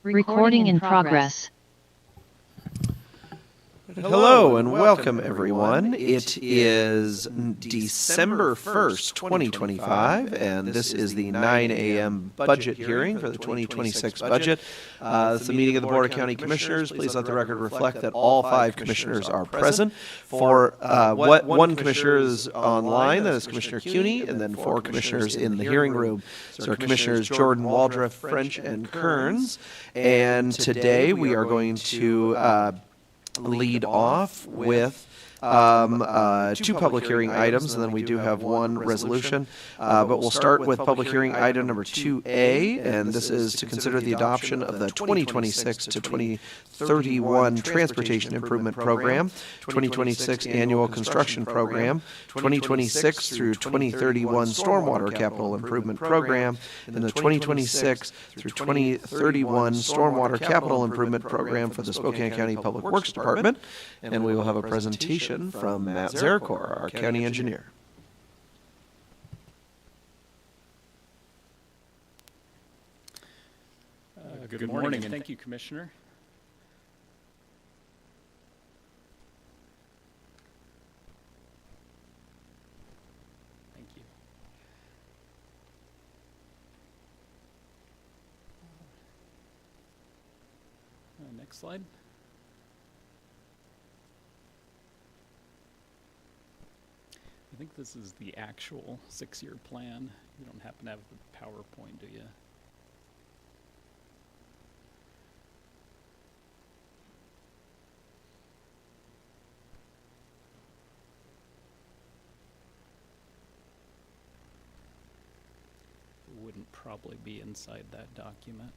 Recording in progress. Hello and welcome everyone. It is December 1st, 2025, and this is the 9 a.m. budget hearing for the 2026 budget. It's the meeting of the Board of County Commissioners. Please let the record reflect that all 5 commissioners are present. One commissioner is online, that is Commissioner Cuney, and then 4 commissioners in the hearing room. So our commissioners Jordan, Waldrop, French, and Kearns. And today we are going to lead off with 2 public hearing items, and then we do have 1 resolution. But we'll start with public hearing item number 2A, and this is to consider the adoption of the 2026 to 2031 Transportation Improvement Program, 2026 Annual Construction Program, 2026 through 2031 Stormwater Capital Improvement Program, and the 2026 through 2031 Stormwater Capital Improvement Program for the Spokane County Public Works Department. And we will have a presentation from Matt Zarakor, our county engineer. Good morning, and thank you, Commissioner. Thank you. Next slide. I think this is the actual 6-year plan. You don't happen to have the PowerPoint, do you? It wouldn't probably be inside that document.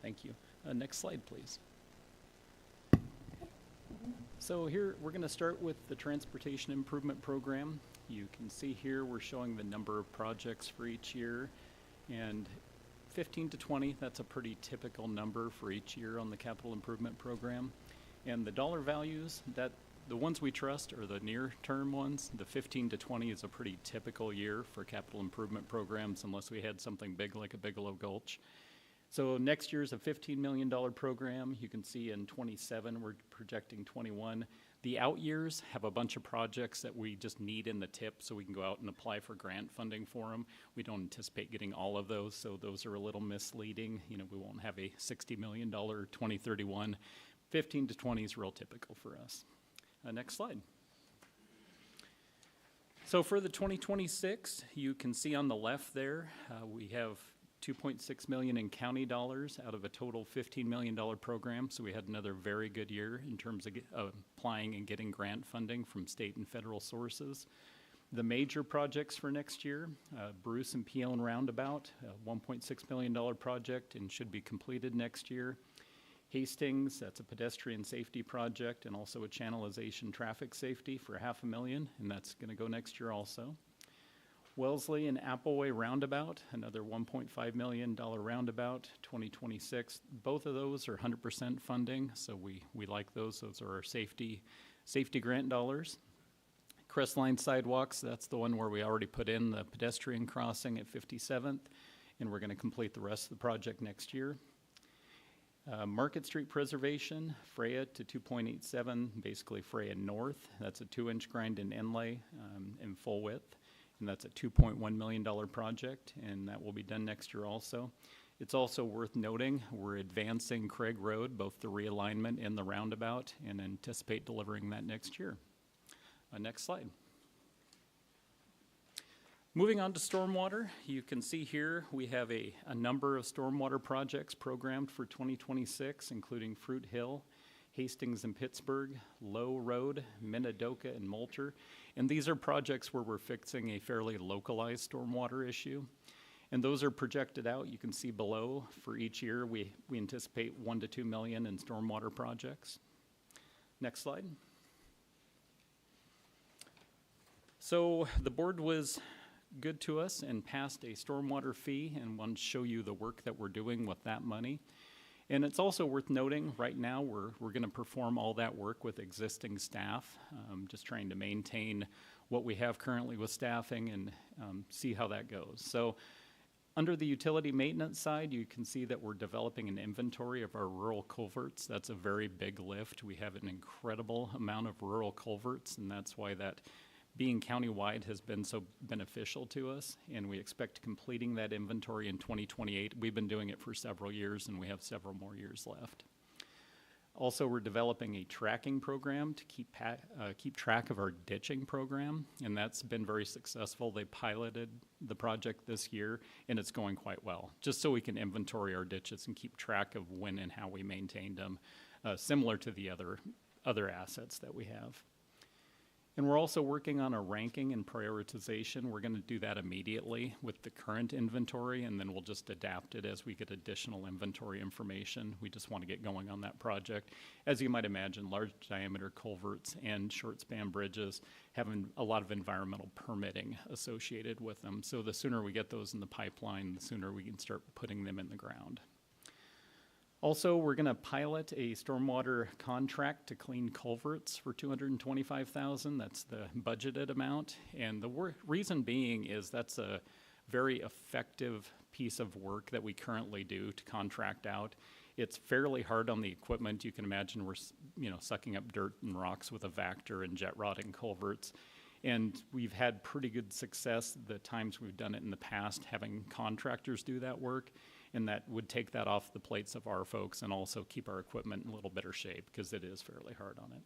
Thank you. Next slide, please. So here we're going to start with the Transportation Improvement Program. You can see here we're showing the number of projects for each year, and 15 to 20, that's a pretty typical number for each year on the Capital Improvement Program. And the dollar values, the ones we trust are the near-term ones. The 15 to 20 is a pretty typical year for capital improvement programs unless we had something big like a Bigelow Gulch. So next year's a $15 million program. You can see in 27, we're projecting 21. The out years have a bunch of projects that we just need in the tip so we can go out and apply for grant funding for them. We don't anticipate getting all of those, so those are a little misleading. You know, we won't have a $60 million 2031. 15 to 20 is real typical for us. Next slide. So for the 2026, you can see on the left there, we have 2.6 million in county dollars out of a total $15 million program. So we had another very good year in terms of applying and getting grant funding from state and federal sources. The major projects for next year, Bruce and Peone Roundabout, a $1.6 million project and should be completed next year. Hastings, that's a pedestrian safety project and also a channelization traffic safety for $500,000, and that's going to go next year also. Wellesley and Appleway Roundabout, another $1.5 million roundabout, 2026. Both of those are 100% funding, so we like those. Those are our safety grant dollars. Crestline Sidewalks, that's the one where we already put in the pedestrian crossing at 57th, and we're going to complete the rest of the project next year. Market Street Preservation, Freya to 2.87, basically Freya North. That's a 2-inch grind and inlay in full width, and that's a $2.1 million project, and that will be done next year also. It's also worth noting we're advancing Craig Road, both the realignment and the roundabout, and anticipate delivering that next year. Next slide. Moving on to stormwater, you can see here we have a number of stormwater projects programmed for 2026, including Fruit Hill, Hastings and Pittsburgh, Low Road, Minidoka, and Moulter. And these are projects where we're fixing a fairly localized stormwater issue. And those are projected out. You can see below for each year we anticipate 1 to 2 million in stormwater projects. Next slide. So the board was good to us and passed a stormwater fee, and want to show you the work that we're doing with that money. And it's also worth noting right now we're going to perform all that work with existing staff, just trying to maintain what we have currently with staffing and see how that goes. So under the utility maintenance side, you can see that we're developing an inventory of our rural culverts. That's a very big lift. We have an incredible amount of rural culverts, and that's why that being countywide has been so beneficial to us, and we expect completing that inventory in 2028. We've been doing it for several years, and we have several more years left. Also, we're developing a tracking program to keep track of our ditching program, and that's been very successful. They piloted the project this year, and it's going quite well, just so we can inventory our ditches and keep track of when and how we maintained them, similar to the other assets that we have. And we're also working on a ranking and prioritization. We're going to do that immediately with the current inventory, and then we'll just adapt it as we get additional inventory information. We just want to get going on that project. As you might imagine, large diameter culverts and short span bridges have a lot of environmental permitting associated with them. So the sooner we get those in the pipeline, the sooner we can start putting them in the ground. Also, we're going to pilot a stormwater contract to clean culverts for $225,000. That's the budgeted amount. And the reason being is that's a very effective piece of work that we currently do to contract out. It's fairly hard on the equipment. You can imagine we're sucking up dirt and rocks with a Vactor and jet rodding culverts. And we've had pretty good success the times we've done it in the past, having contractors do that work. And that would take that off the plates of our folks and also keep our equipment in a little better shape because it is fairly hard on it.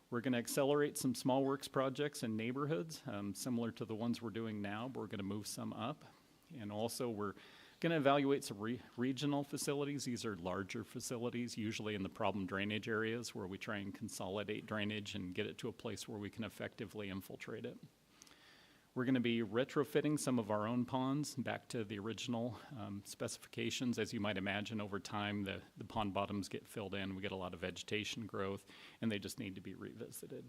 We're going to accelerate some small works projects in neighborhoods, similar to the ones we're doing now, but we're going to move some up. And also we're going to evaluate some regional facilities. These are larger facilities, usually in the problem drainage areas where we try and consolidate drainage and get it to a place where we can effectively infiltrate it. We're going to be retrofitting some of our own ponds back to the original specifications. As you might imagine, over time, the pond bottoms get filled in. We get a lot of vegetation growth, and they just need to be revisited.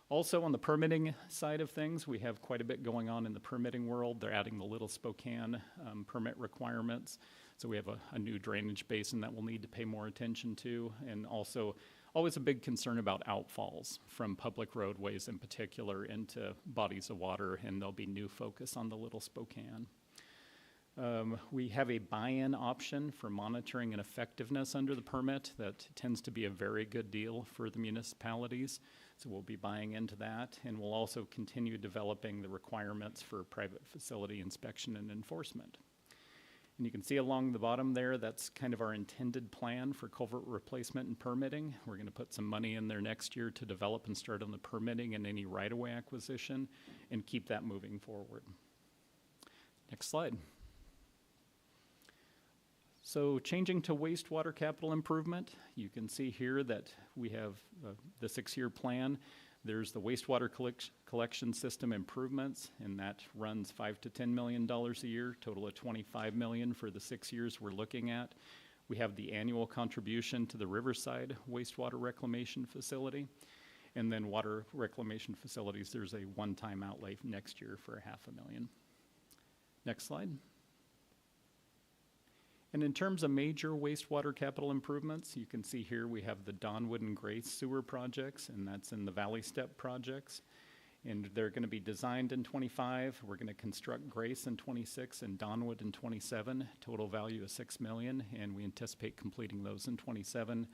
Also, on the permitting side of things, we have quite a bit going on in the permitting world. They're adding the Little Spokane permit requirements. So we have a new drainage basin that we'll need to pay more attention to, and also always a big concern about outfalls from public roadways in particular into bodies of water, and there'll be new focus on the Little Spokane. We have a buy-in option for monitoring and effectiveness under the permit. That tends to be a very good deal for the municipalities, so we'll be buying into that, and we'll also continue developing the requirements for private facility inspection and enforcement. And you can see along the bottom there, that's kind of our intended plan for culvert replacement and permitting. We're going to put some money in there next year to develop and start on the permitting and any right-of-way acquisition and keep that moving forward. Next slide. So changing to wastewater capital improvement, you can see here that we have the 6-year plan. There's the wastewater collection system improvements, and that runs $5 to $10 million a year, total of $25 million for the 6 years we're looking at. We have the annual contribution to the Riverside wastewater reclamation facility, and then water reclamation facilities, there's a one-time outlay next year for $500,000. Next slide. And in terms of major wastewater capital improvements, you can see here we have the Donwood and Grace sewer projects, and that's in the Valley Step projects. And they're going to be designed in 25. We're going to construct Grace in 26 and Donwood in 27. Total value of $6 million, and we anticipate completing those in 27.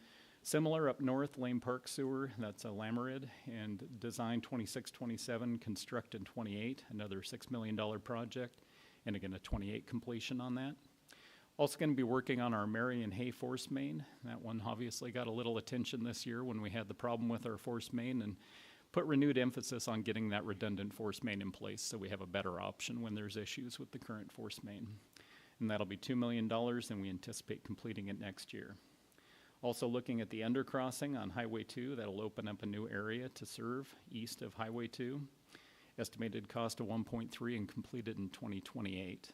Similar up north, Lane Park Sewer, that's a Lamorid, and design 26, 27, construct in 28, another $6 million project, and again a 28 completion on that. Also going to be working on our Marion Hay force main. That one obviously got a little attention this year when we had the problem with our force main, and put renewed emphasis on getting that redundant force main in place so we have a better option when there's issues with the current force main. And that'll be $2 million, and we anticipate completing it next year. Also looking at the undercrossing on Highway 2, that'll open up a new area to serve east of Highway 2. Estimated cost of 1.3 and completed in 2028.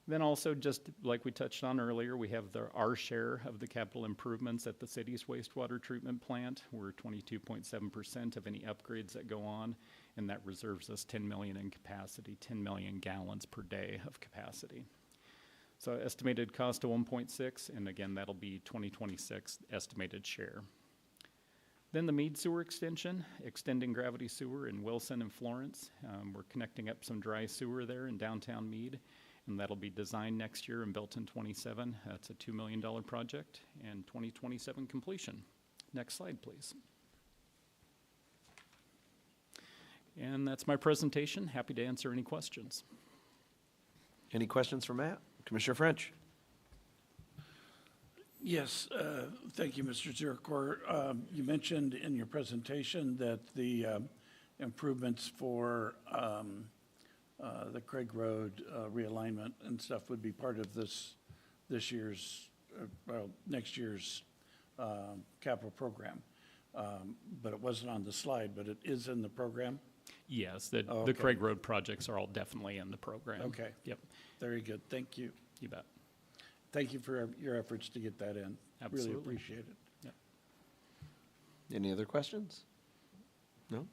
Then also, just like we touched on earlier, we have our share of the capital improvements at the city's wastewater treatment plant. We're 22.7% of any upgrades that go on, and that reserves us 10 million in capacity, 10 million gallons per day of capacity. So estimated cost of 1.6, and again, that'll be 2026 estimated share. Then the Mead Sewer extension, extending gravity sewer in Wilson and Florence. We're connecting up some dry sewer there in downtown Mead, and that'll be designed next year and built in 27. That's a $2 million project, and 2027 completion. Next slide, please. And that's my presentation. Happy to answer any questions. Any questions for Matt? Commissioner French? Yes, thank you, Mr. Zirkor. You mentioned in your presentation that the improvements for the Craig Road realignment and stuff would be part of this year's, next year's capital program. But it wasn't on the slide, but it is in the program? Yes, the Craig Road projects are all definitely in the program. Okay. Yep. Very good. Thank you. You bet. Thank you for your efforts to get that in. Absolutely. Really appreciate it. Yep. Any other questions? No?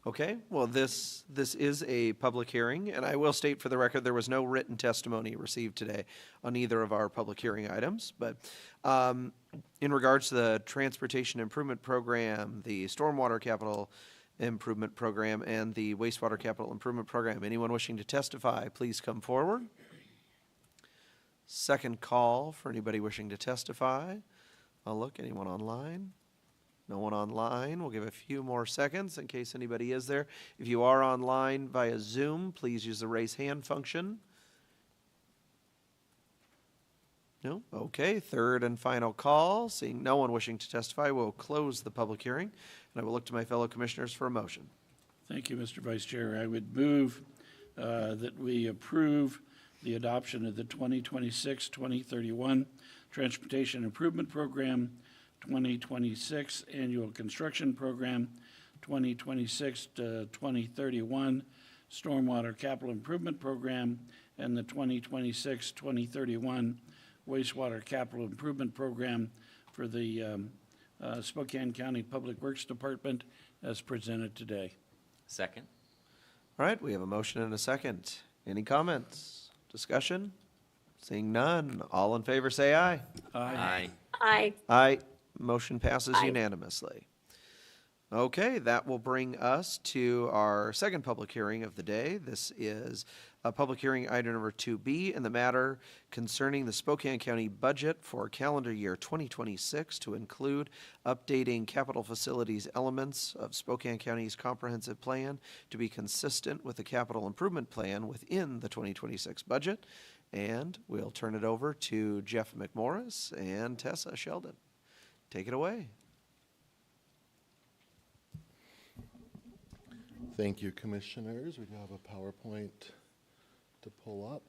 Okay, well, this is a public hearing, and I will state for the record there was no written testimony received today on either of our public hearing items. But in regards to the Transportation Improvement Program, the Stormwater Capital Improvement Program, and the Wastewater Capital Improvement Program, anyone wishing to testify, please come forward. Second call for anybody wishing to testify. I'll look, anyone online? No one online. We'll give a few more seconds in case anybody is there. If you are online via Zoom, please use the raise hand function. No? Okay, third and final call. Seeing no one wishing to testify, we'll close the public hearing, and I will look to my fellow commissioners for a motion. Thank you, Mr. Vice Chair. I would move that we approve the adoption of the 2026-2031 Transportation Improvement Program, 2026 Annual Construction Program, 2026 to 2031 Stormwater Capital Improvement Program, and the 2026-2031 Wastewater Capital Improvement Program for the Spokane County Public Works Department as presented today. Second. All right, we have a motion and a second. Any comments? Discussion? Seeing none, all in favor say aye. Aye. Aye. Aye. Aye. Motion passes unanimously. Okay, that will bring us to our second public hearing of the day. This is public hearing item number 2B in the matter concerning the Spokane County budget for calendar year 2026 to include updating capital facilities elements of Spokane County's comprehensive plan to be consistent with the capital improvement plan within the 2026 budget. And we'll turn it over to Jeff McMorris and Tessa Sheldon. Take it away. Thank you, Commissioners. We do have a PowerPoint to pull up.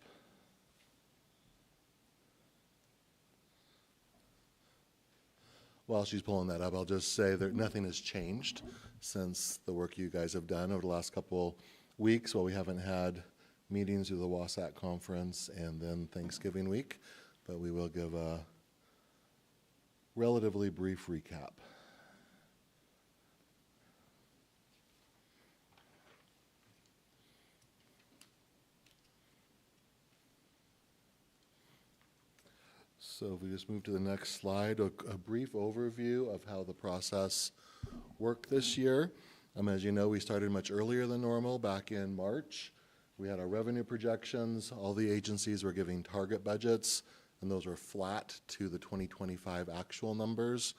While she's pulling that up, I'll just say that nothing has changed since the work you guys have done over the last couple weeks. While we haven't had meetings through the Wasatch Conference and then Thanksgiving week, but we will give a relatively brief recap. So if we just move to the next slide, a brief overview of how the process worked this year. As you know, we started much earlier than normal back in March. We had our revenue projections. All the agencies were giving target budgets, and those were flat to the 2025 actual numbers.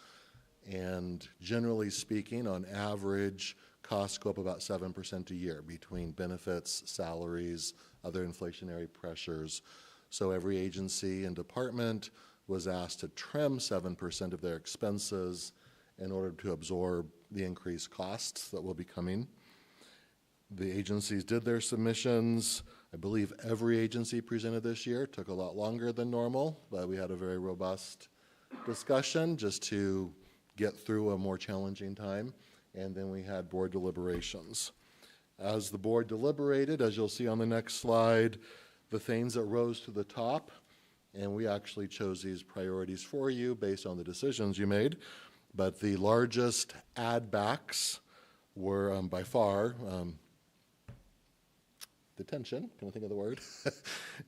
And generally speaking, on average, costs go up about 7% a year between benefits, salaries, other inflationary pressures. So every agency and department was asked to trim 7% of their expenses in order to absorb the increased costs that will be coming. The agencies did their submissions. I believe every agency presented this year. It took a lot longer than normal, but we had a very robust discussion just to get through a more challenging time. And then we had board deliberations. As the board deliberated, as you'll see on the next slide, the things that rose to the top, and we actually chose these priorities for you based on the decisions you made, but the largest add backs were by far detention, can I think of the word?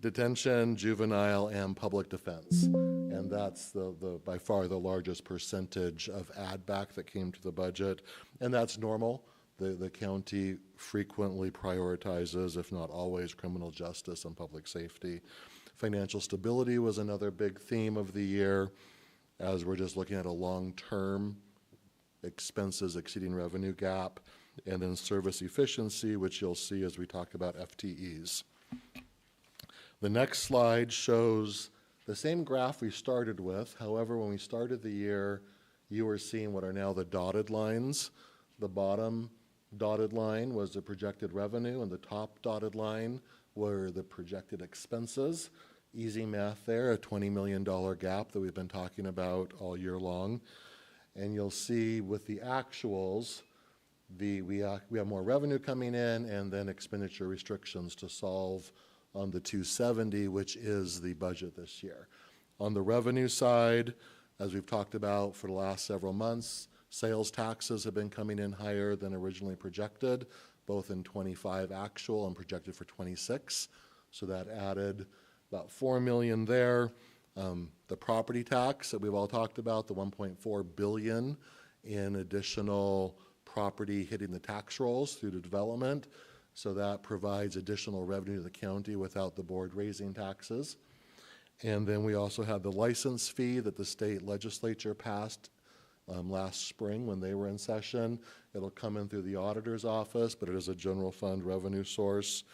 Detention, juvenile, and public defense. And that's the by far the largest percentage of add back that came to the budget, and that's normal. The county frequently prioritizes, if not always, criminal justice and public safety. Financial stability was another big theme of the year, as we're just looking at a long-term expenses exceeding revenue gap, and then service efficiency, which you'll see as we talk about FTEs. The next slide shows the same graph we started with. However, when we started the year, you were seeing what are now the dotted lines. The bottom dotted line was the projected revenue, and the top dotted line were the projected expenses. Easy math there, a $20 million gap that we've been talking about all year long. And you'll see with the actuals, we have more revenue coming in and then expenditure restrictions to solve on the 270, which is the budget this year. On the revenue side, as we've talked about for the last several months, sales taxes have been coming in higher than originally projected, both in 25 actual and projected for 26. So that added about $4 million there. The property tax that we've all talked about, the $1.4 billion in additional property hitting the tax rolls through the development. So that provides additional revenue to the county without the board raising taxes. And then we also had the license fee that the state legislature passed last spring when they were in session. It'll come in through the auditor's office, but it is a general fund revenue source.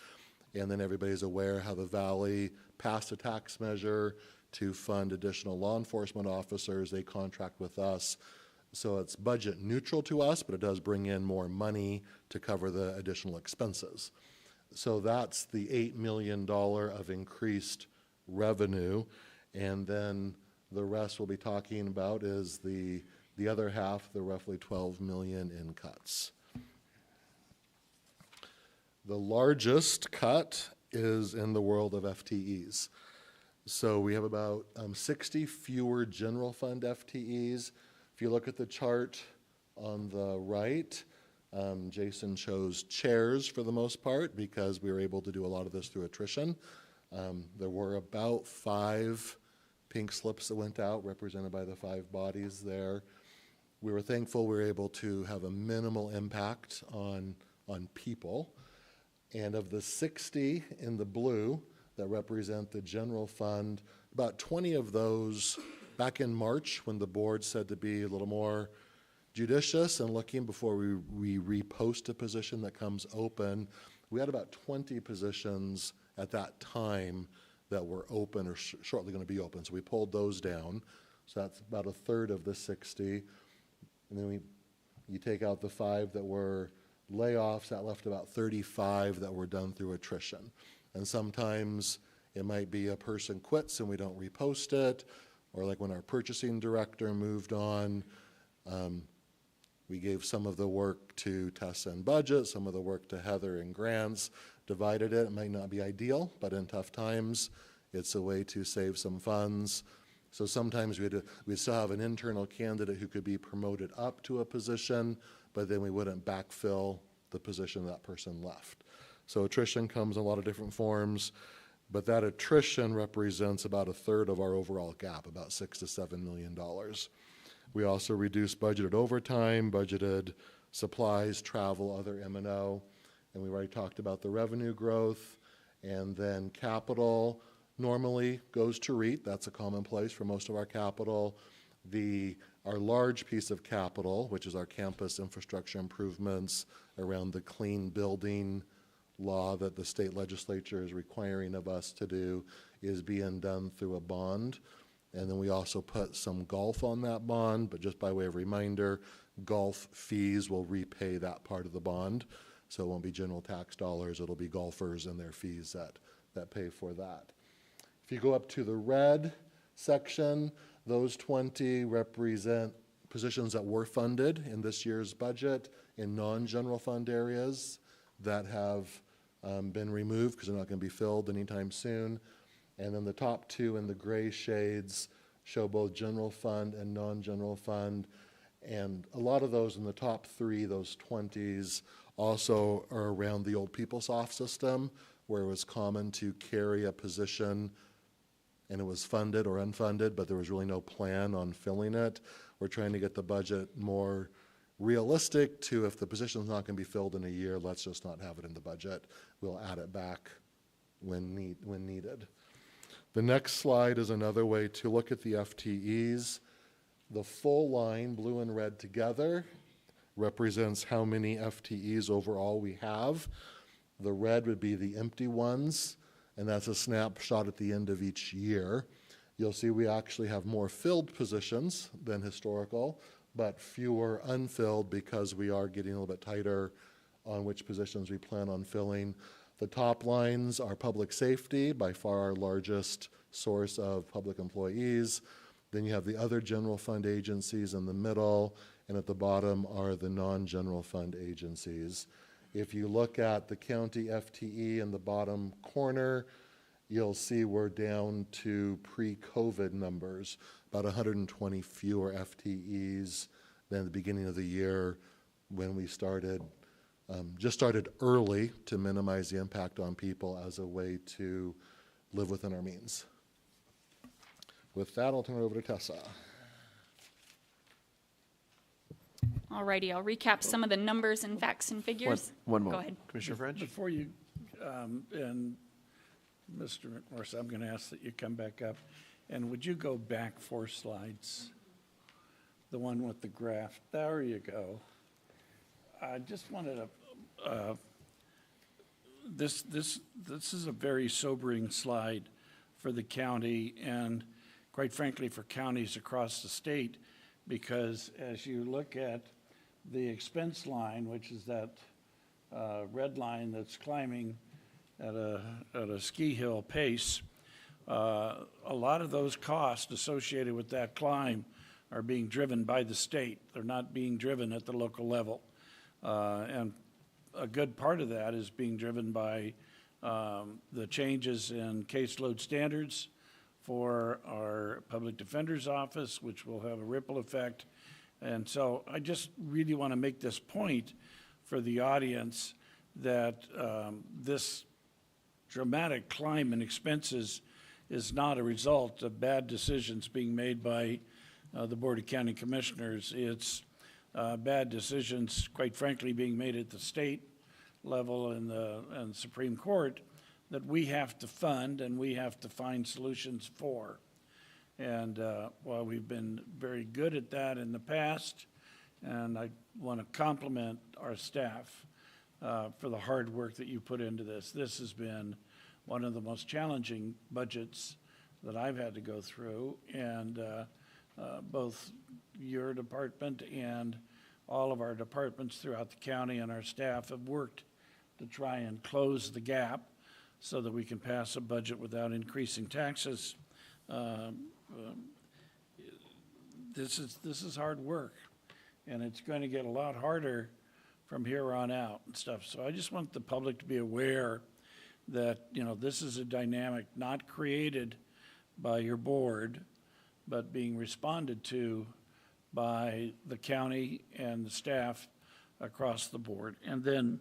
And then everybody's aware how the Valley passed a tax measure to fund additional law enforcement officers. They contract with us. So it's budget neutral to us, but it does bring in more money to cover the additional expenses. So that's the $8 million of increased revenue. And then the rest we'll be talking about is the other half, the roughly $12 million in cuts. The largest cut is in the world of FTEs. So we have about 60 fewer general fund FTEs. If you look at the chart on the right, Jason chose chairs for the most part because we were able to do a lot of this through attrition. There were about 5 pink slips that went out, represented by the 5 bodies there. we were thankful we were able to have a minimal impact on people. And of the 60 in the blue that represent the general fund, about 20 of those back in March, when the board said to be a little more judicious and looking before we repost a position that comes open, we had about 20 positions at that time that were open or shortly going to be open. So we pulled those down. So that's about a third of the 60. And then you take out the 5 that were layoffs, that left about 35 that were done through attrition. And sometimes it might be a person quits and we don't repost it, or like when our purchasing director moved on, we gave some of the work to Tessa and budget, some of the work to Heather and grants, divided it. It might not be ideal, but in tough times, it's a way to save some funds. So sometimes we'd still have an internal candidate who could be promoted up to a position, but then we wouldn't backfill the position that person left. So attrition comes in a lot of different forms, but that attrition represents about a third of our overall gap, about $6 to $7 million. We also reduced budgeted overtime, budgeted supplies, travel, other M&O, and we already talked about the revenue growth. And then capital normally goes to REIT. That's a commonplace for most of our capital. Our large piece of capital, which is our campus infrastructure improvements around the clean building law that the state legislature is requiring of us to do, is being done through a bond. And then we also put some golf on that bond, but just by way of reminder, golf fees will repay that part of the bond. So it won't be general tax dollars, it'll be golfers and their fees that pay for that. If you go up to the red section, those 20 represent positions that were funded in this year's budget in non-general fund areas that have been removed because they're not going to be filled anytime soon. And then the top 2 in the gray shades show both general fund and non-general fund. And a lot of those in the top 3, those 20s, also are around the old PeopleSoft system, where it was common to carry a position and it was funded or unfunded, but there was really no plan on filling it. We're trying to get the budget more realistic to, if the position's not going to be filled in a year, let's just not have it in the budget. We'll add it back when needed. The next slide is another way to look at the FTEs. The full line, blue and red together, represents how many FTEs overall we have. The red would be the empty ones, and that's a snapshot at the end of each year. You'll see we actually have more filled positions than historical, but fewer unfilled because we are getting a little bit tighter on which positions we plan on filling. The top lines are public safety, by far our largest source of public employees. Then you have the other general fund agencies in the middle, and at the bottom are the non-general fund agencies. If you look at the county FTE in the bottom corner, you'll see we're down to pre-COVID numbers, about 120 fewer FTEs than the beginning of the year when we started, just started early to minimize the impact on people as a way to live within our means. With that, I'll turn it over to Tessa. Alrighty, I'll recap some of the numbers and facts and figures. One more. Go ahead. Commissioner French? Before you, and Mr. McMorris, I'm going to ask that you come back up. And would you go back 4 slides? The one with the graph. There you go. I just wanted to, this is a very sobering slide for the county and quite frankly for counties across the state, because as you look at the expense line, which is that red line that's climbing at a ski hill pace, a lot of those costs associated with that climb are being driven by the state. They're not being driven at the local level. And a good part of that is being driven by the changes in caseload standards for our public defender's office, which will have a ripple effect. And so I just really want to make this point for the audience that this dramatic climb in expenses is not a result of bad decisions being made by the Board of County Commissioners. It's bad decisions, quite frankly, being made at the state level and the Supreme Court that we have to fund and we have to find solutions for. And while we've been very good at that in the past, and I want to compliment our staff for the hard work that you put into this. This has been one of the most challenging budgets that I've had to go through, and both your department and all of our departments throughout the county and our staff have worked to try and close the gap so that we can pass a budget without increasing taxes. This is hard work, and it's going to get a lot harder from here on out and stuff. So I just want the public to be aware that, you know, this is a dynamic not created by your board, but being responded to by the county and the staff across the board. And then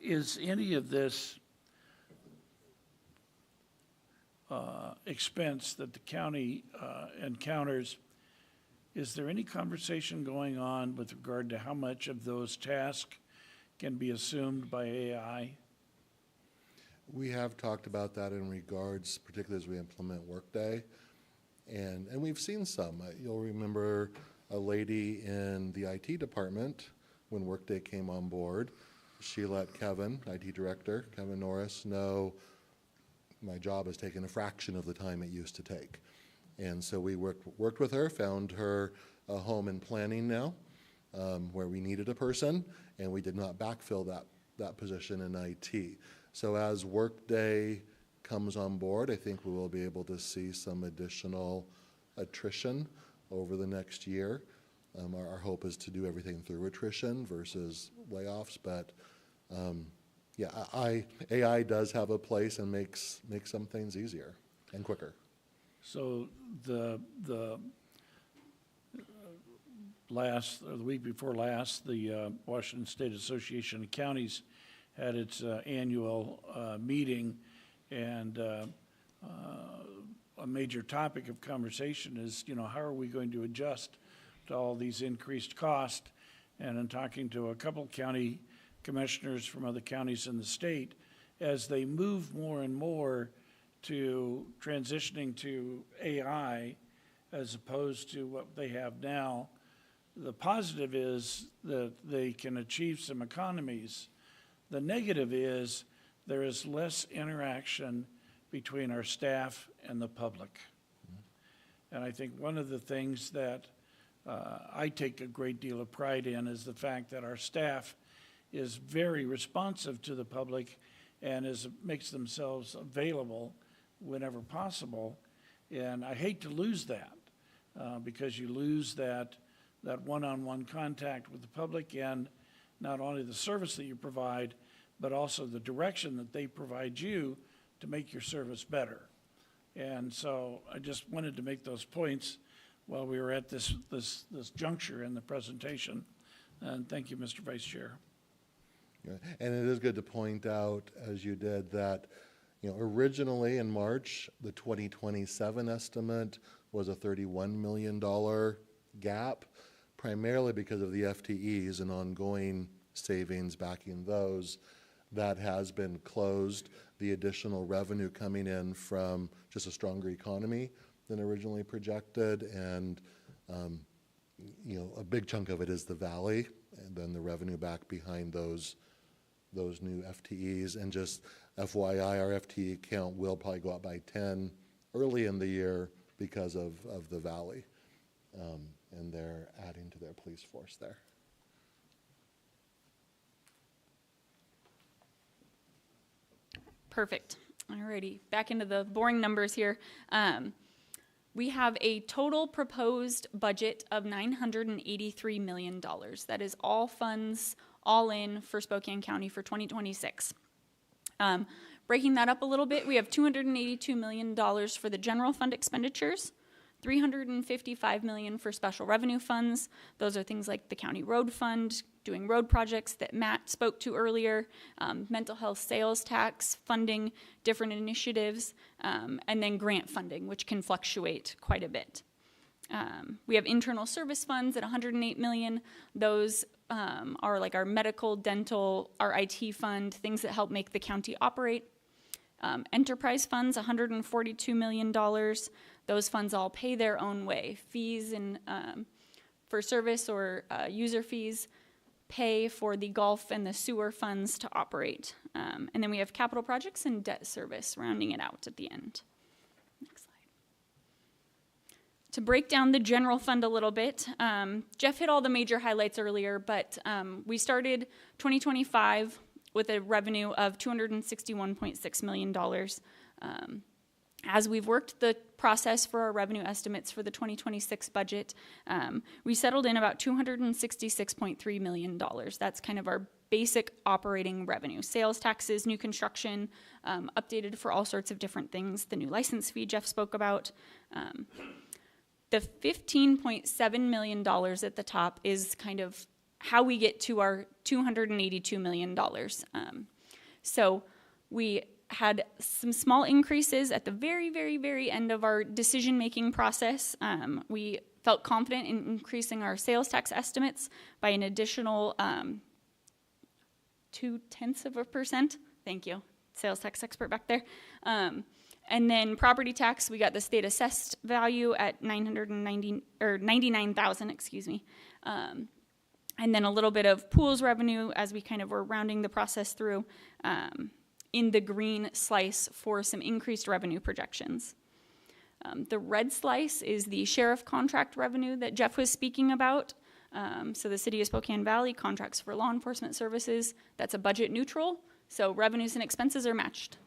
is any of this expense that the county encounters, is there any conversation going on with regard to how much of those tasks can be assumed by AI? We have talked about that in regards, particularly as we implement Workday, and we've seen some. You'll remember a lady in the IT department when Workday came on board. She let Kevin, IT director, Kevin Norris, know my job has taken a fraction of the time it used to take. And so we worked with her, found her a home in planning now, where we needed a person, and we did not backfill that position in IT. So as Workday comes on board, I think we will be able to see some additional attrition over the next year. Our hope is to do everything through attrition versus layoffs, but yeah, AI does have a place and makes some things easier and quicker. So the week before last, the Washington State Association of Counties had its annual meeting, and a major topic of conversation is, you know, how are we going to adjust to all these increased costs? And in talking to a couple county commissioners from other counties in the state, as they move more and more to transitioning to AI as opposed to what they have now, the positive is that they can achieve some economies. The negative is there is less interaction between our staff and the public. And I think one of the things that I take a great deal of pride in is the fact that our staff is very responsive to the public and makes themselves available whenever possible. And I hate to lose that because you lose that one-on-one contact with the public, and not only the service that you provide, but also the direction that they provide you to make your service better. And so I just wanted to make those points while we were at this juncture in the presentation. And thank you, Mr. Vice Chair. Yeah. And it is good to point out, as you did, that, you know, originally in March, the 2027 estimate was a $31 million gap, primarily because of the FTEs and ongoing savings backing those. That has been closed. The additional revenue coming in from just a stronger economy than originally projected, and you know, a big chunk of it is the Valley, and then the revenue back behind those new FTEs. And just FYI, our FTE count will probably go up by 10 early in the year because of the Valley, and they're adding to their police force there. Perfect. Alrighty, back into the boring numbers here. We have a total proposed budget of $983 million. That is all funds, all in for Spokane County for 2026. Breaking that up a little bit, we have $282 million for the general fund expenditures, $355 million for special revenue funds. Those are things like the county road fund, doing road projects that Matt spoke to earlier, mental health sales tax, funding different initiatives, and then grant funding, which can fluctuate quite a bit. We have internal service funds at $108 million. Those are like our medical, dental, our IT fund, things that help make the county operate. Enterprise funds, $142 million. Those funds all pay their own way. Fees and for service or user fees pay for the golf and the sewer funds to operate. And then we have capital projects and debt service rounding it out at the end. Next slide. To break down the general fund a little bit, Jeff hit all the major highlights earlier, but we started 2025 with a revenue of $261.6 million. As we've worked the process for our revenue estimates for the 2026 budget, we settled in about $266.3 million. That's kind of our basic operating revenue. Sales taxes, new construction, updated for all sorts of different things. The new license fee Jeff spoke about. The $15.7 million at the top is kind of how we get to our $282 million. So we had some small increases at the very, very, very end of our decision-making process. We felt confident in increasing our sales tax estimates by an additional 0.2%. Thank you, sales tax expert back there. And then property tax, we got the state assessed value at $99,000, excuse me. And then a little bit of pools revenue as we kind of were rounding the process through in the green slice for some increased revenue projections. The red slice is the sheriff contract revenue that Jeff was speaking about. So the city of Spokane Valley contracts for law enforcement services. That's a budget neutral, so revenues and expenses are matched.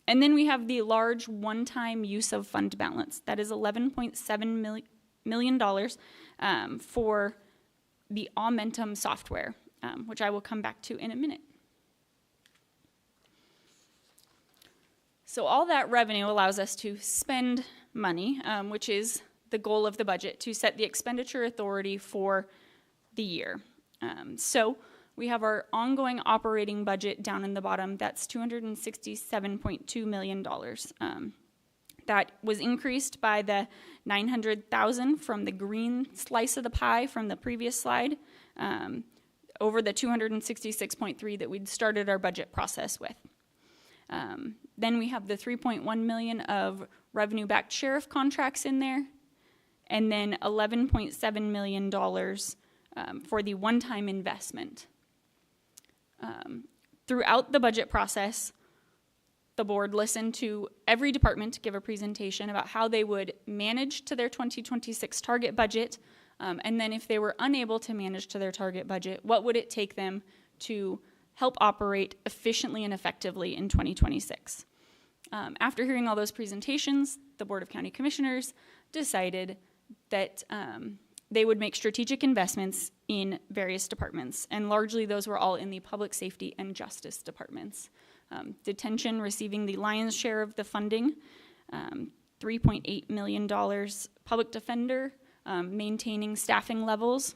And then we have the large one-time use of fund balance. That is $11.7 million for the Aumentum software, which I will come back to in a minute. So all that revenue allows us to spend money, which is the goal of the budget, to set the expenditure authority for the year. So we have our ongoing operating budget down in the bottom. That's $267.2 million. That was increased by the $900,000 from the green slice of the pie from the previous slide, over the $266.3 that we'd started our budget process with. Then we have the $3.1 million of revenue-backed sheriff contracts in there, and then $11.7 million for the one-time investment. Throughout the budget process, the board listened to every department give a presentation about how they would manage to their 2026 target budget, and then if they were unable to manage to their target budget, what would it take them to help operate efficiently and effectively in 2026. After hearing all those presentations, the Board of County Commissioners decided that they would make strategic investments in various departments, and largely those were all in the public safety and justice departments. Detention receiving the lion's share of the funding, $3.8 million. Public defender maintaining staffing levels.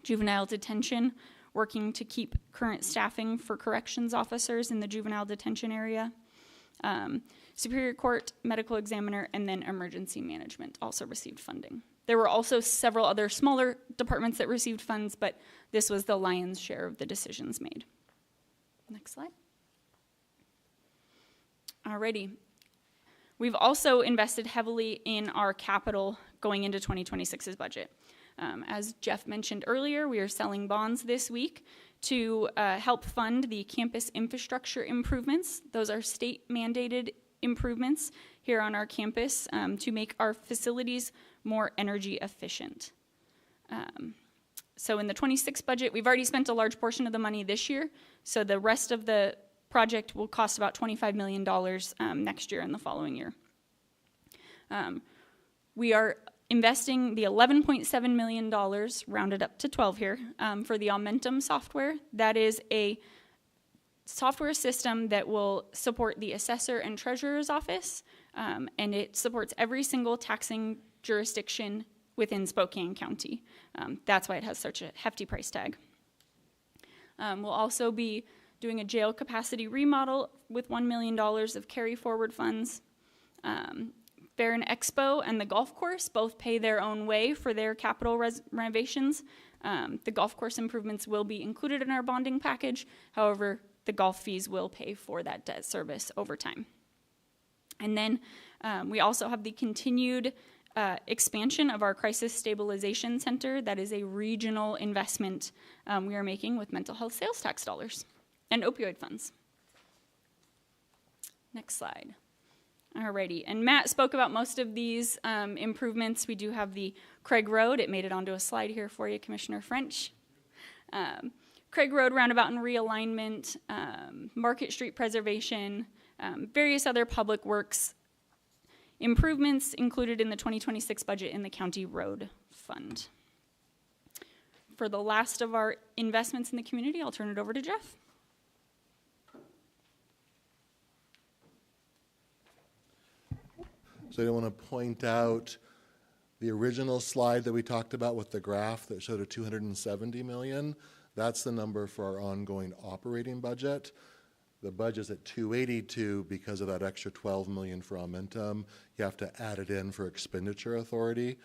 Juvenile detention working to keep current staffing for corrections officers in the juvenile detention area. Superior Court, medical examiner, and then emergency management also received funding. There were also several other smaller departments that received funds, but this was the lion's share of the decisions made. Next slide. Alrighty. We've also invested heavily in our capital going into 2026's budget. As Jeff mentioned earlier, we are selling bonds this week to help fund the campus infrastructure improvements. Those are state-mandated improvements here on our campus to make our facilities more energy efficient. So in the 26 budget, we've already spent a large portion of the money this year, so the rest of the project will cost about $25 million next year and the following year. We are investing the $11.7 million, rounded up to 12 here, for the Aumentum software. That is a software system that will support the assessor and treasurer's office, and it supports every single taxing jurisdiction within Spokane County. That's why it has such a hefty price tag. We'll also be doing a jail capacity remodel with $1 million of carry forward funds. Barron Expo and the golf course both pay their own way for their capital renovations. The golf course improvements will be included in our bonding package. However, the golf fees will pay for that debt service over time. And then we also have the continued expansion of our crisis stabilization center. That is a regional investment we are making with mental health sales tax dollars and opioid funds. Next slide. Alrighty, and Matt spoke about most of these improvements. We do have the Craig Road. It made it onto a slide here for you, Commissioner French. Craig Road roundabout and realignment, Market Street preservation, various other public works improvements included in the 2026 budget in the county road fund. For the last of our investments in the community, I'll turn it over to Jeff. So I want to point out the original slide that we talked about with the graph that showed a 270 million. That's the number for our ongoing operating budget. The budget's at 282 because of that extra 12 million for Aumentum. You have to add it in for expenditure authority.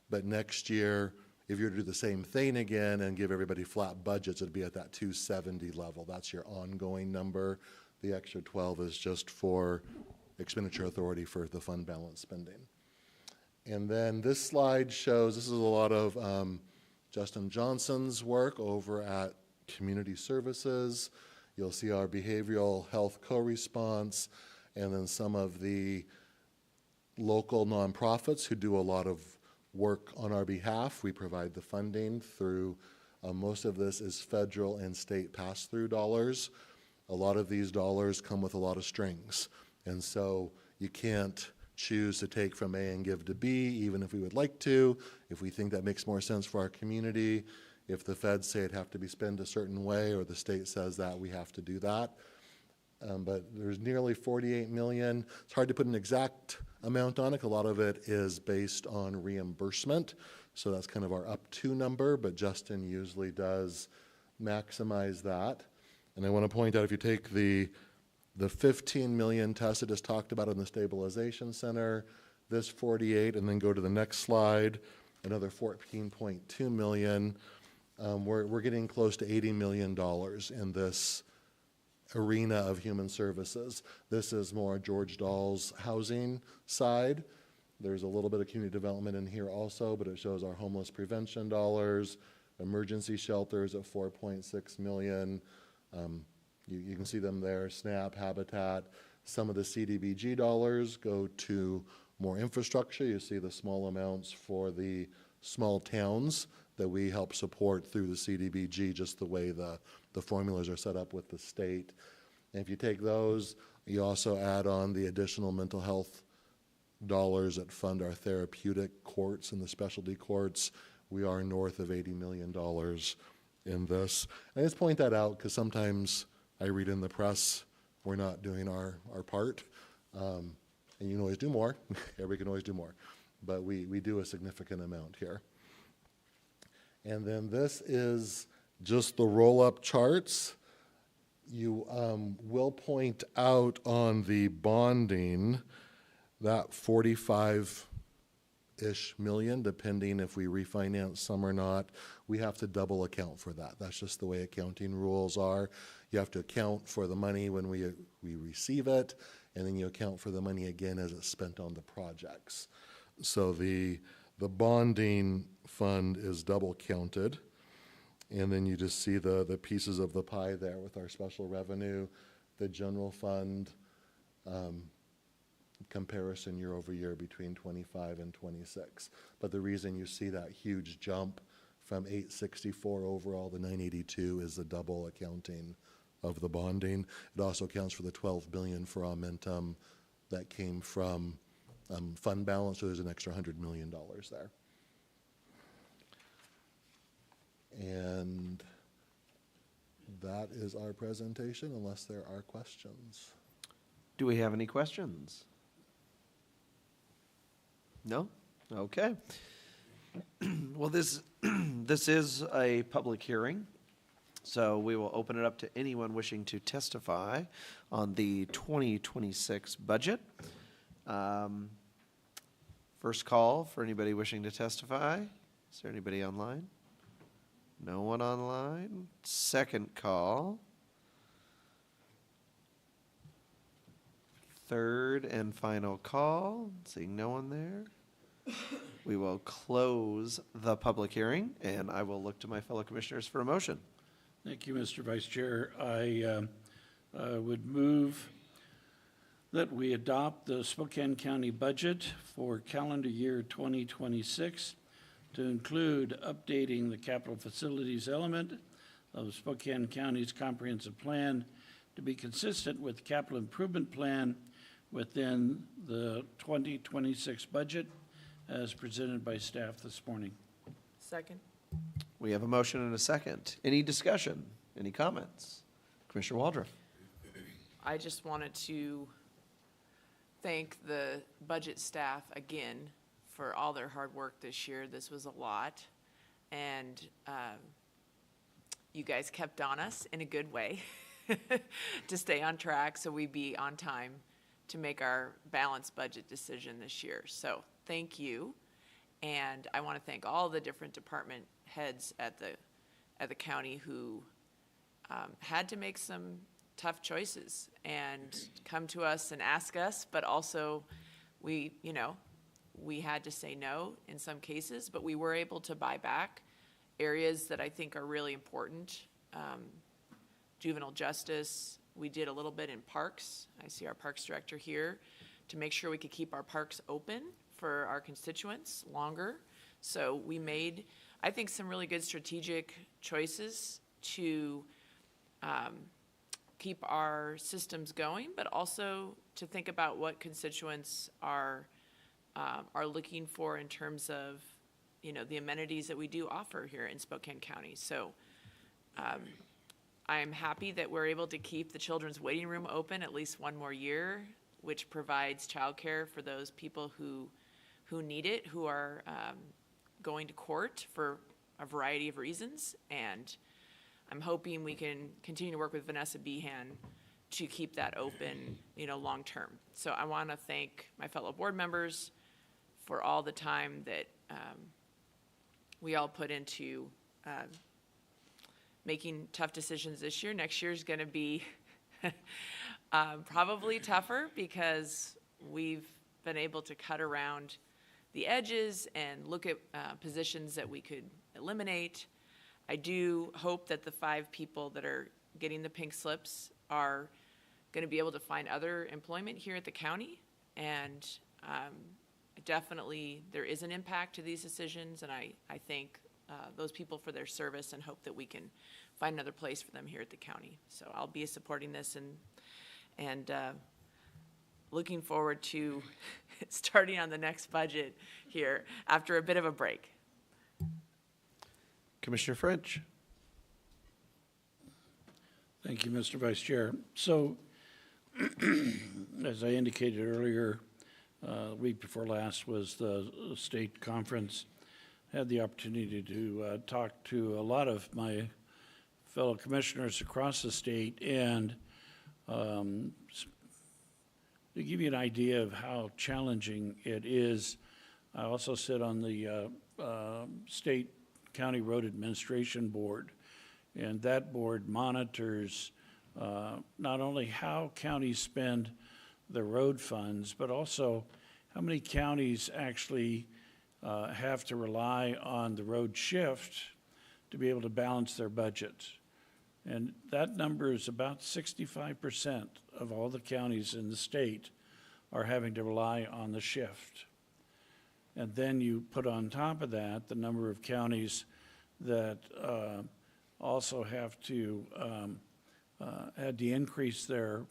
But next year, if you were to do the same thing again and give everybody flat budgets, it'd be at that 270 level. That's your ongoing number. The extra 12 is just for expenditure authority for the fund balance spending. And then this slide shows, this is a lot of Justin Johnson's work over at Community Services. You'll see our behavioral health co-response, and then some of the local nonprofits who do a lot of work on our behalf. We provide the funding through, most of this is federal and state pass-through dollars. A lot of these dollars come with a lot of strings. And so you can't choose to take from A and give to B, even if we would like to, if we think that makes more sense for our community. If the feds say it have to be spent a certain way or the state says that, we have to do that. But there's nearly 48 million. It's hard to put an exact amount on it. A lot of it is based on reimbursement. So that's kind of our up to number, but Justin usually does maximize that. And I want to point out, if you take the 15 million Tessa just talked about in the stabilization center, this 48, and then go to the next slide, another 14.2 million. We're getting close to $80 million in this arena of human services. This is more George Dahl's housing side. There's a little bit of community development in here also, but it shows our homeless prevention dollars, emergency shelters at 4.6 million. You can see them there, SNAP, Habitat. Some of the CDBG dollars go to more infrastructure. You see the small amounts for the small towns that we help support through the CDBG, just the way the formulas are set up with the state. And if you take those, you also add on the additional mental health dollars that fund our therapeutic courts and the specialty courts. We are north of $80 million in this. I just point that out because sometimes I read in the press we're not doing our part. And you can always do more. Everybody can always do more. But we do a significant amount here. And then this is just the roll-up charts. You will point out on the bonding that 45-ish million, depending if we refinance some or not, we have to double account for that. That's just the way accounting rules are. You have to account for the money when we receive it, and then you account for the money again as it's spent on the projects. So the bonding fund is double counted, and then you just see the pieces of the pie there with our special revenue, the general fund comparison year over year between 25 and 26. But the reason you see that huge jump from 864 overall to 982 is the double accounting of the bonding. It also accounts for the 12 billion for Aumentum that came from fund balance, so there's an extra $100 million there. And that is our presentation, unless there are questions. Do we have any questions? No? Okay. Well, this is a public hearing, so we will open it up to anyone wishing to testify on the 2026 budget. First call for anybody wishing to testify. Is there anybody online? No one online. Second call. Third and final call. Seeing no one there. We will close the public hearing, and I will look to my fellow commissioners for a motion. Thank you, Mr. Vice Chair. I would move that we adopt the Spokane County budget for calendar year 2026 to include updating the capital facilities element of Spokane County's comprehensive plan to be consistent with the capital improvement plan within the 2026 budget as presented by staff this morning. Second. We have a motion and a second. Any discussion? Any comments? Commissioner Waldron. I just wanted to thank the budget staff again for all their hard work this year. This was a lot. And you guys kept on us in a good way to stay on track so we be on time to make our balanced budget decision this year. So thank you. And I want to thank all the different department heads at the county who had to make some tough choices and come to us and ask us, but also we had to say no in some cases, but we were able to buy back areas that I think are really important. Juvenile justice, we did a little bit in parks. I see our parks director here to make sure we could keep our parks open for our constituents longer. So we made, I think, some really good strategic choices to keep our systems going, but also to think about what constituents are looking for in terms of, the amenities that we do offer here in Spokane County. So I'm happy that we're able to keep the children's waiting room open at least one more year, which provides childcare for those people who need it, who are going to court for a variety of reasons. And I'm hoping we can continue to work with Vanessa Behan to keep that open, long term. So I want to thank my fellow board members for all the time that we all put into making tough decisions this year. Next year is going to be probably tougher because we've been able to cut around the edges and look at positions that we could eliminate. I do hope that the 5 people that are getting the pink slips are going to be able to find other employment here at the county. And definitely there is an impact to these decisions, and I thank those people for their service and hope that we can find another place for them here at the county. So I'll be supporting this and looking forward to starting on the next budget here after a bit of a break. Commissioner French. Thank you, Mr. Vice Chair. So, as I indicated earlier, the week before last was the state conference. Had the opportunity to talk to a lot of my fellow commissioners across the state, and to give you an idea of how challenging it is, I also sit on the State County Road Administration Board, and that board monitors not only how counties spend the road funds, but also how many counties actually have to rely on the road shift to be able to balance their budget. And that number is about 65% of all the counties in the state are having to rely on the shift. And then you put on top of that the number of counties that also have to had to increase their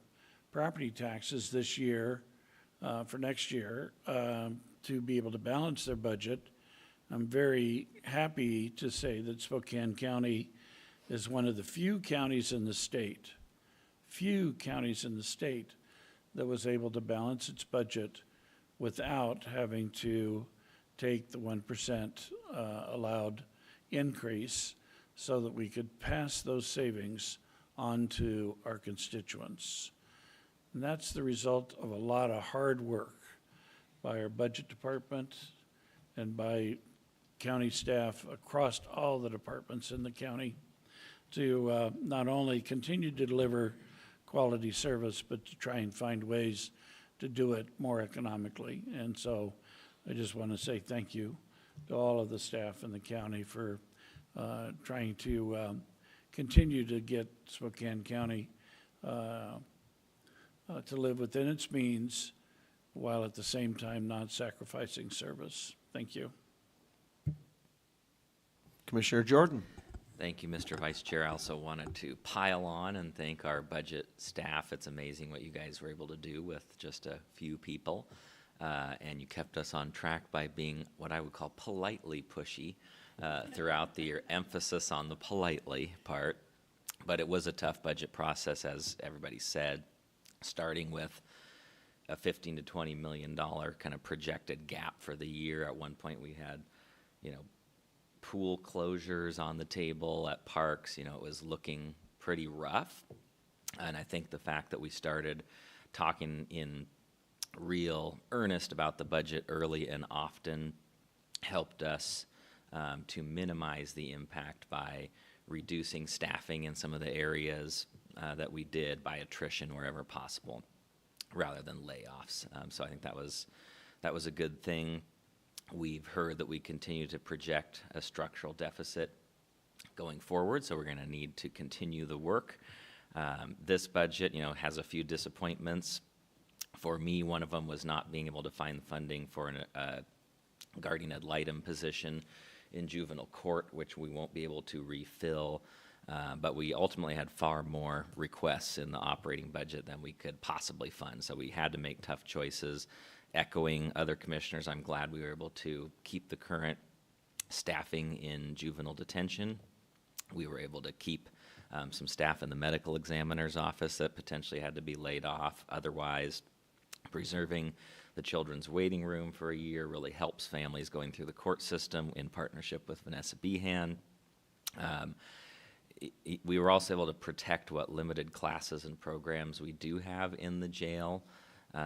property taxes this year for next year to be able to balance their budget. I'm very happy to say that Spokane County is one of the few counties in the state that was able to balance its budget without having to take the 1% allowed increase so that we could pass those savings on to our constituents. And that's the result of a lot of hard work by our budget department and by county staff across all the departments in the county to not only continue to deliver quality service, but to try and find ways to do it more economically. And so I just want to say thank you to all of the staff in the county for trying to continue to get Spokane County to live within its means while at the same time not sacrificing service. Thank you. Commissioner Jordan. Thank you, Mr. Vice Chair. I also wanted to pile on and thank our budget staff. It's amazing what you guys were able to do with just a few people. And you kept us on track by being what I would call politely pushy throughout the year, emphasis on the politely part. But it was a tough budget process, as everybody said, starting with a $15 to $20 million kind of projected gap for the year. At one point we had, pool closures on the table at parks. It was looking pretty rough. And I think the fact that we started talking in real earnest about the budget early and often helped us to minimize the impact by reducing staffing in some of the areas that we did, by attrition wherever possible, rather than layoffs. So I think that was a good thing. We've heard that we continue to project a structural deficit going forward, so we're going to need to continue the work. This budget, has a few disappointments. For me, one of them was not being able to find funding for a guardian ad litem position in juvenile court, which we won't be able to refill. But we ultimately had far more requests in the operating budget than we could possibly fund, so we had to make tough choices. Echoing other commissioners, I'm glad we were able to keep the current staffing in juvenile detention. We were able to keep some staff in the medical examiner's office that potentially had to be laid off. Otherwise, preserving the children's waiting room for a year really helps families going through the court system in partnership with Vanessa Behan. We were also able to protect what limited classes and programs we do have in the jail,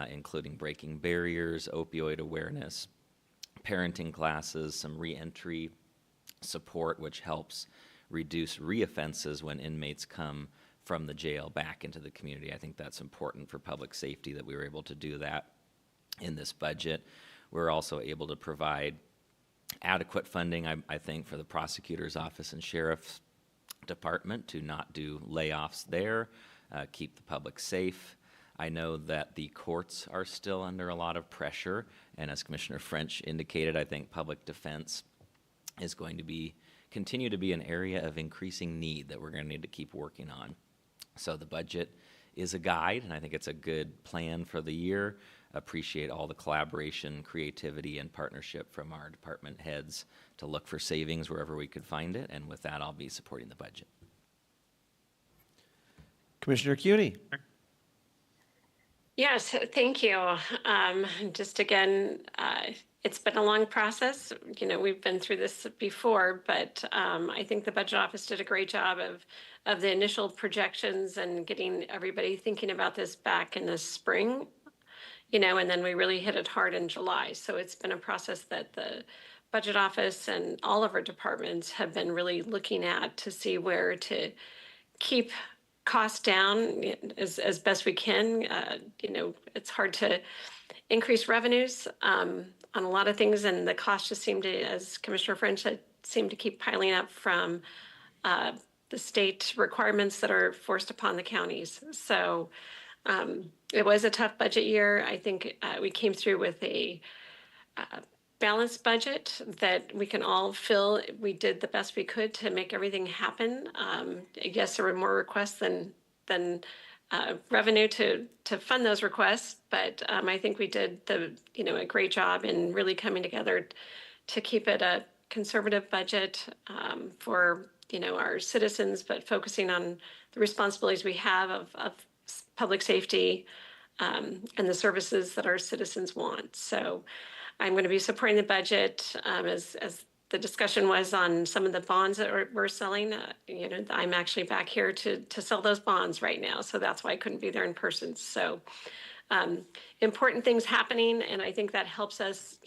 including breaking barriers, opioid awareness, parenting classes, some reentry support, which helps reduce reoffenses when inmates come from the jail back into the community. I think that's important for public safety that we were able to do that in this budget. We're also able to provide adequate funding, I think, for the prosecutor's office and sheriff's department to not do layoffs there, keep the public safe. I know that the courts are still under a lot of pressure, and as Commissioner French indicated, I think public defense is going to continue to be an area of increasing need that we're going to need to keep working on. So the budget is a guide, and I think it's a good plan for the year. Appreciate all the collaboration, creativity, and partnership from our department heads to look for savings wherever we could find it, and with that, I'll be supporting the budget. Commissioner Cuney. Yes, thank you. Just again, it's been a long process. We've been through this before, but I think the budget office did a great job of the initial projections and getting everybody thinking about this back in the spring, and then we really hit it hard in July. So it's been a process that the budget office and all of our departments have been really looking at to see where to keep costs down as best we can. It's hard to increase revenues on a lot of things, and the costs just seem to, as Commissioner French said, seem to keep piling up from the state requirements that are forced upon the counties. So it was a tough budget year. I think we came through with a balanced budget that we can all feel we did the best we could to make everything happen. Yes, there were more requests than revenue to fund those requests, but I think we did a great job in really coming together to keep it a conservative budget for our citizens, but focusing on the responsibilities we have of public safety and the services that our citizens want. So I'm going to be supporting the budget as the discussion was on some of the bonds that we're selling. I'm actually back here to sell those bonds right now, so that's why I couldn't be there in person. So important things happening. And I think that helps us,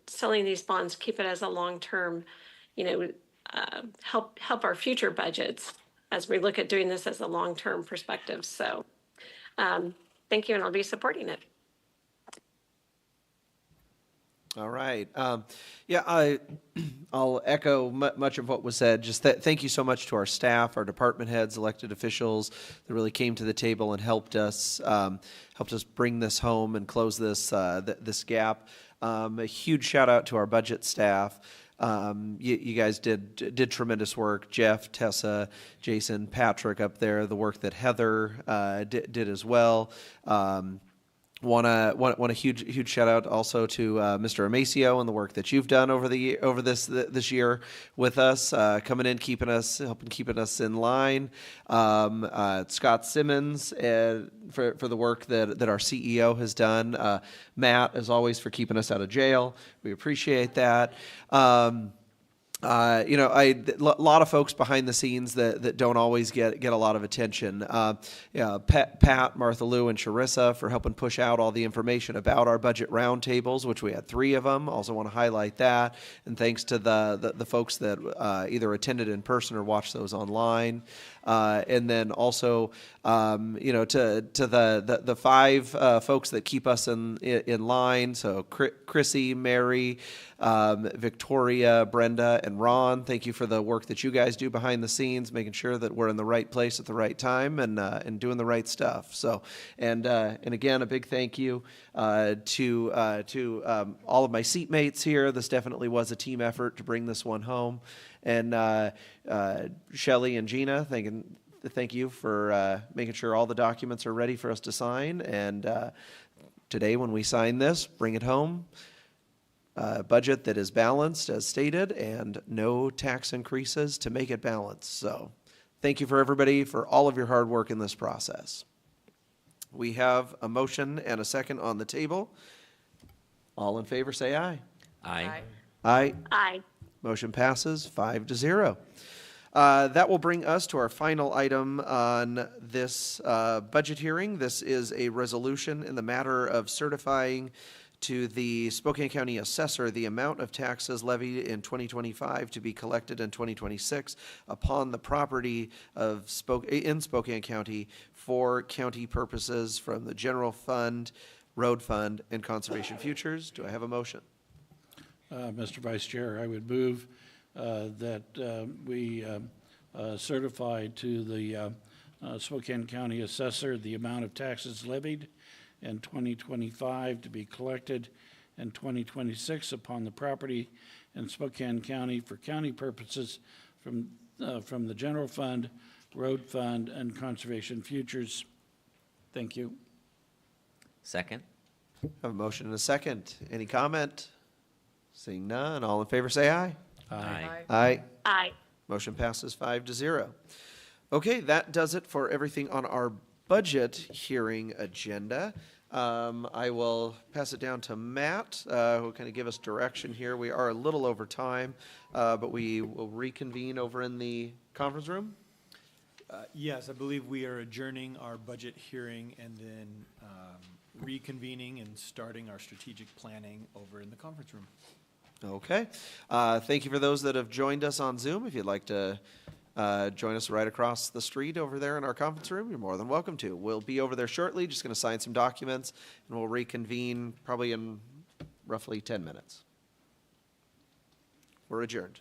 selling these bonds, keep it as a long-term, help our future budgets as we look at doing this as a long-term perspective. So thank you, and I'll be supporting it. All right. Yeah, I'll echo much of what was said. Just thank you so much to our staff, our department heads, elected officials that really came to the table and helped us bring this home and close this gap. A huge shout out to our budget staff. You guys did tremendous work. Jeff, Tessa, Jason, Patrick up there. The work that Heather did as well. Want a huge shout out also to Mr. Amacio and the work that you've done over this year with us, coming in, helping keeping us in line. Scott Simmons for the work that our CEO has done. Matt, as always, for keeping us out of jail. We appreciate that. A lot of folks behind the scenes that don't always get a lot of attention. Pat, Martha Lou, and Charissa for helping push out all the information about our budget roundtables, which we had 3 of them. Also want to highlight that. And thanks to the folks that either attended in person or watched those online. And then also, to the 5 folks that keep us in line. So Chrissy, Mary, Victoria, Brenda, and Ron, thank you for the work that you guys do behind the scenes, making sure that we're in the right place at the right time and doing the right stuff. So, and again, a big thank you to all of my seatmates here. This definitely was a team effort to bring this one home. And Shelley and Gina, thank you for making sure all the documents are ready for us to sign. And today, when we sign this, bring it home. Budget that is balanced, as stated, and no tax increases to make it balanced. So thank you for everybody for all of your hard work in this process. We have a motion and a second on the table. All in favor, say aye. Aye. Aye. Aye. Motion passes 5-0. That will bring us to our final item on this budget hearing. This is a resolution in the matter of certifying to the Spokane County Assessor the amount of taxes levied in 2025 to be collected in 2026 upon the property of in Spokane County for county purposes from the general fund, road fund, and conservation futures. Do I have a motion? Mr. Vice Chair, I would move that we certify to the Spokane County Assessor the amount of taxes levied in 2025 to be collected in 2026 upon the property in Spokane County for county purposes from the general fund, road fund, and conservation futures. Thank you. Second? I have a motion and a second. Any comment? Seeing none, all in favor say aye. Aye. Aye. Aye. Motion passes 5-0. Okay, that does it for everything on our budget hearing agenda. I will pass it down to Matt, who will kind of give us direction here. We are a little over time, but we will reconvene over in the conference room. Yes, I believe we are adjourning our budget hearing and then reconvening and starting our strategic planning over in the conference room. Okay. Thank you for those that have joined us on Zoom. If you'd like to join us right across the street over there in our conference room, you're more than welcome to. We'll be over there shortly, just going to sign some documents, and we'll reconvene probably in roughly 10 minutes. We're adjourned.